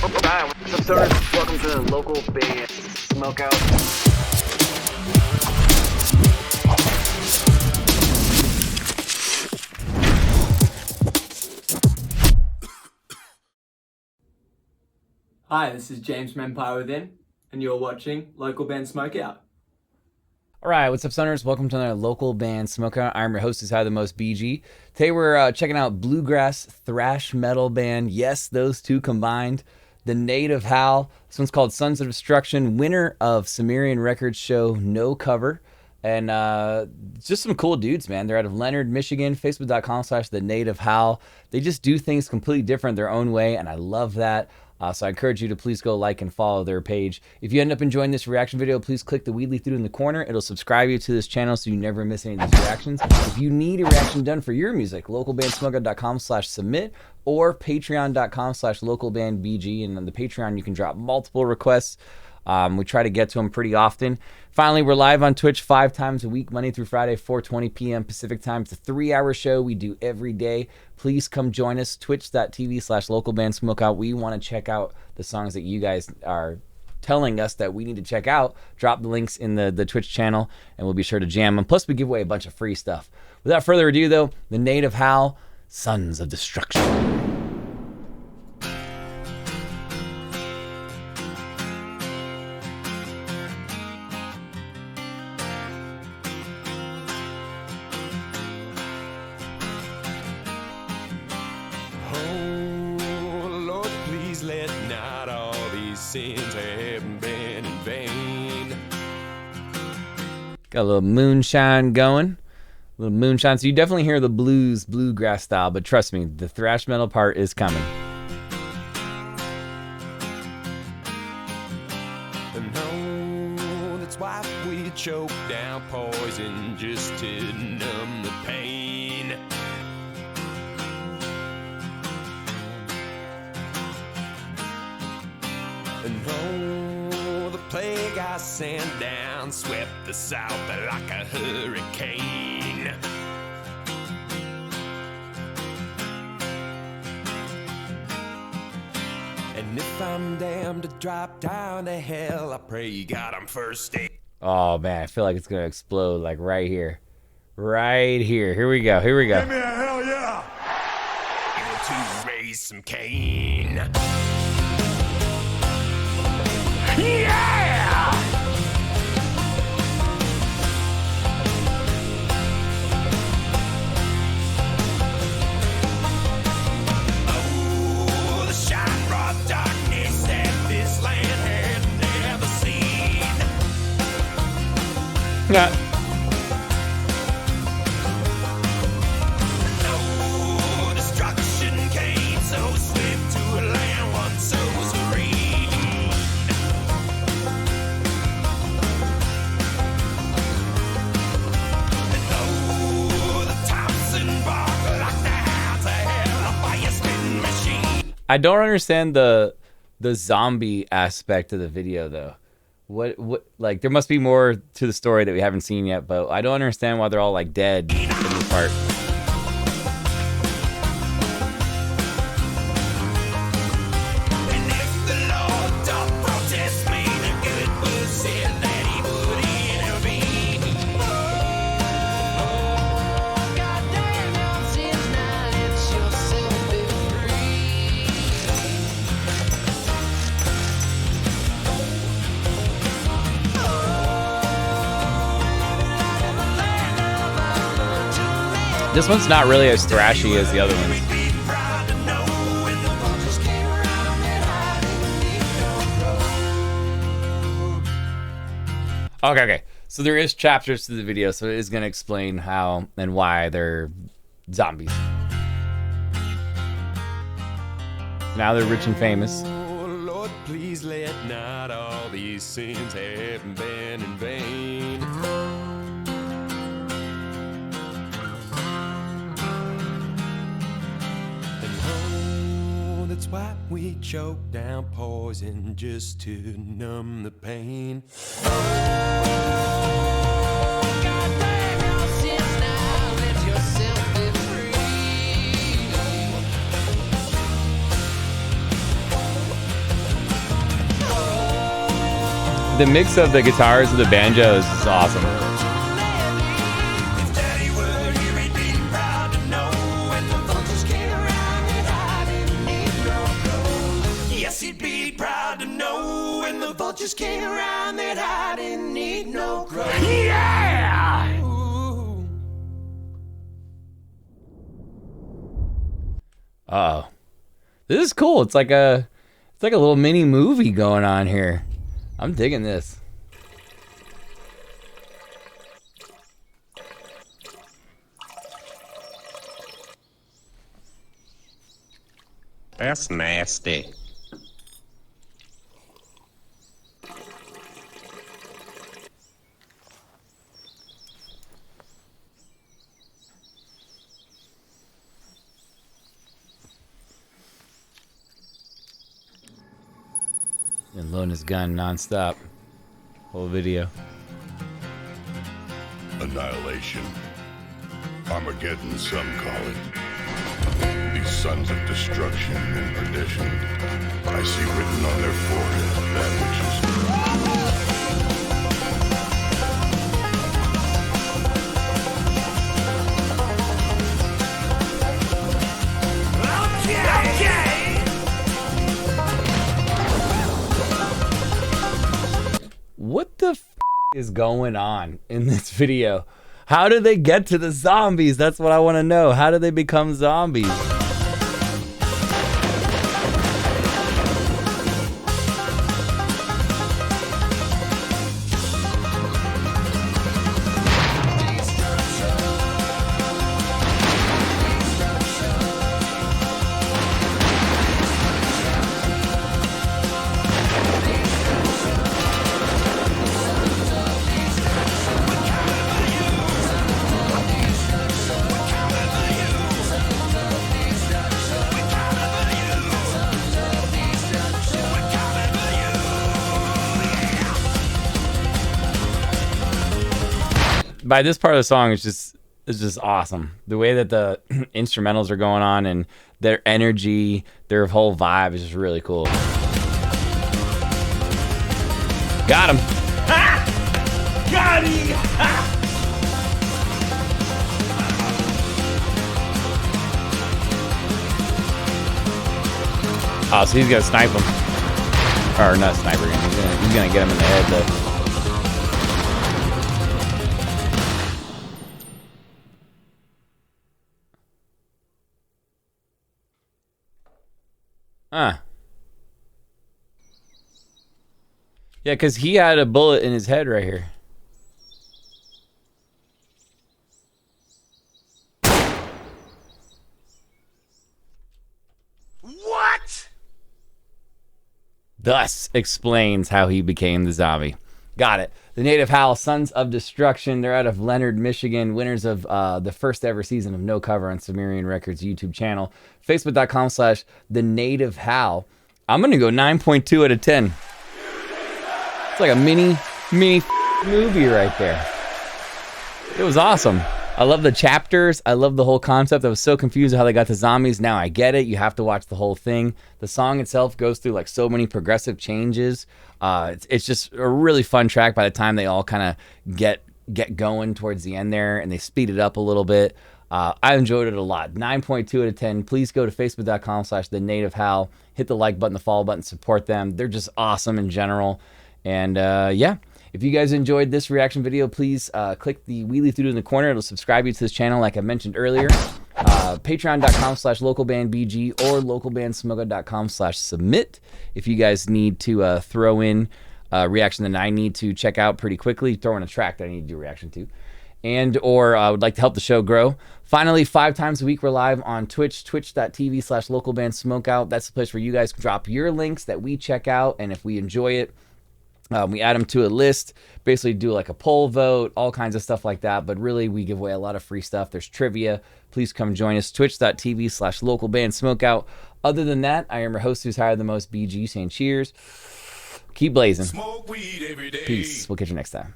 Hi, what's up, stoners? Welcome to the local band Smokeout. Hi, this is James from Empire Within, and you're watching local band Smokeout. All right, what's up, Sunners? Welcome to another local band Smokeout. I'm your host, is How the Most BG. Today we're checking out bluegrass thrash metal band. Yes, those two combined. The Native Howl. This one's called Sons of Destruction, winner of Sumerian Records show No Cover. And just some cool dudes, man. They're out of Leonard, Michigan. Facebook.com/The Native Howl. They just do things completely different their own way, and I love that. So I encourage you to please go like and follow their page. If you end up enjoying this reaction video, please click the Weedly through in the corner. It'll subscribe you to this channel so you never miss any of these reactions. If you need a reaction done for your music, localbandsmokeout.com/submit or patreon.com/localbandbg. And on the Patreon, you can drop multiple requests. We try to get to them pretty often. Finally, we're live on Twitch 5 times a week, Monday through Friday, 4:20 p.m. Pacific time. It's a 3-hour show we do every day. Please come join us, twitch.tv/localbandsmokeout. We want to check out the songs that you guys are telling us that we need to check out. Drop the links in the Twitch channel, and we'll be sure to jam them. Plus, we give away a bunch of free stuff. Without further ado, though, the Native Howl, Sons of Destruction. Let not all these sins have been in vain. Got a little moonshine going. A little moonshine. So you definitely hear the bluegrass style, but trust me, the thrash metal part is coming. No, that's why we choke down poison just to numb the pain. No, the plague I sent down swept the south like a hurricane. And if I'm damned to drop down to hell, I pray God I'm first aid. Oh man, I feel like it's gonna explode like right here. Right here. Here we go. Here we go. Give me a hell yeah! To raise some cane. Yeah! Oh, the shine brought darkness that this land had never seen. Yeah. No destruction came so swift to a land once so serene. I don't understand the zombie aspect of the video though. What like there must be more to the story that we haven't seen yet, but I don't understand why they're all like dead in this part. This one's not really as thrashy as the other ones. Okay. So there is chapters to the video, so it is going to explain how and why they're zombies. Now they're rich and famous. Oh, Lord, please let not all these sins have been in vain. That's why we choke down poison just to numb the pain. The mix of the guitars and the banjos is awesome. Yes, he'd be proud to know when the vultures came around that I didn't need no growth. Yeah! Uh-oh. This is cool. It's like a little mini movie going on here. I'm digging this. That's nasty. And loading his gun nonstop. Whole video. Annihilation. Armageddon, some call it. These sons of destruction and perdition, I see written on their forehead that which is What the is going on in this video? How do they get to the zombies? That's what I want to know. How do they become zombies? By this part of the song, it's just awesome. The way that the instrumentals are going on and their energy, their whole vibe is just really cool. Got him. Ah! Got him. Ah! Oh, so he's gonna snipe him. Or not sniper him. He's gonna get him in the head though. Huh. Yeah, because he had a bullet in his head right here. What? Thus explains how he became the zombie. Got it. The Native Howl, Sons of Destruction. They're out of Leonard, Michigan. Winners of the first ever season of No Cover on Sumerian Records YouTube channel. Facebook.com/The Native Howl. I'm going to go 9.2 out of 10. It's like a mini movie right there. It was awesome. I love the chapters. I love the whole concept. I was so confused how they got the zombies. Now I get it. You have to watch the whole thing. The song itself goes through like so many progressive changes. It's just a really fun track by the time they all kind of get going towards the end there and they speed it up a little bit. I enjoyed it a lot. 9.2 out of 10. Please go to Facebook.com/The Native Howl. Hit the like button, the follow button, support them. They're just awesome in general. And yeah. If you guys enjoyed this reaction video, please click the wheelie through in the corner. It'll subscribe you to this channel like I mentioned earlier. Patreon.com/localbandbg or localbandsmokeout.com/submit. If you guys need to throw in a reaction that I need to check out pretty quickly, throw in a track that I need to do a reaction to, and or would like to help the show grow. Finally, 5 times a week we're live on Twitch, twitch.tv/localbandsmokeout. That's the place where you guys drop your links that we check out, and if we enjoy it, we add them to a list, basically do like a poll vote, all kinds of stuff like that. But really, we give away a lot of free stuff. There's trivia. Please come join us. Twitch.tv/localbandsmokeout. Other than that, I am your host who's higher than most, BG, saying cheers. Keep blazing. Smoke weed every day. Peace. We'll catch you next time.